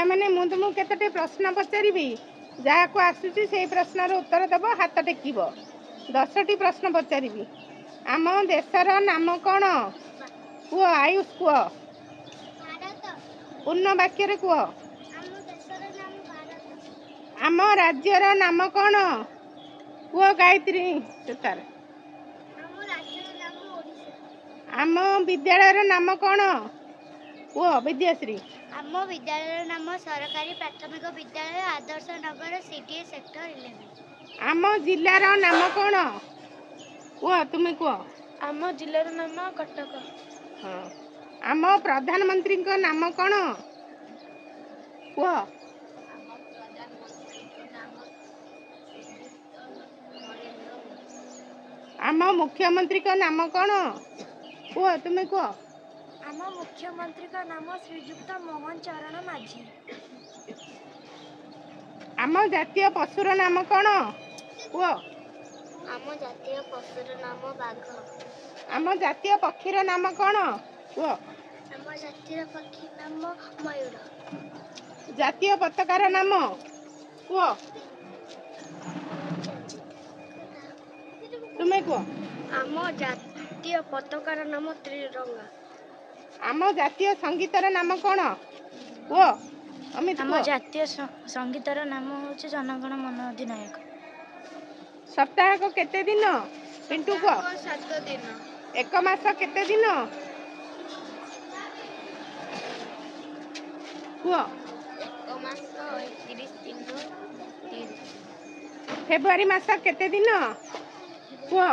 ପିଲାମାନେ ମୁଁ तुमକୁ केतोटी प्रश्न पचारिबी जहाँ को आसुची से प्रश्नर उत्तर देव हाथ टेकिब 10टी प्रश्न पचारिबी आम देशर नाम कौन कुह आयुष कुह पूर्ण वाक्य कुह आम राज्यर नाम कौन कुह गायत्री सुतार आम विद्यालय नाम कौन कुह विद्याश्री आम विद्यालय नाम सरकारी प्राथमिक विद्यालय आदर्श नगर सीडीए सेक्टर 11 आम जिलार नाम कौन कुह तुम्हें कुह आम जिलार नाम कटक हाँ आम प्रधानमंत्री नाम कौन कुह आम मुख्यमंत्री नाम कौन कुह तुम्हें कुह आम मुख्यमंत्री का नाम श्रीयुक्त मोहन चरण माझी आम जातीय पशुर नाम कौन कुह आम जातीय पशुर नाम बाघ आम जातीय पक्षीर नाम कौन कुह आम जातीय पक्षी नाम मयूर जातीय पताकार नाम कुह तुम्हें कुह आम जातीय पताकार नाम त्रिरंगा आम जातीय संगीतर नाम कौन कुह अमित आम कुह जातीय संगीतर नाम हूँ जनगण मन अधिनायक सप्ताह को केते दिन पिंटू कुह 7 दिन एक मास केते दिन कुह 1 मास 31 दिन 3 फेब्रुआरी मास केते दिन कुह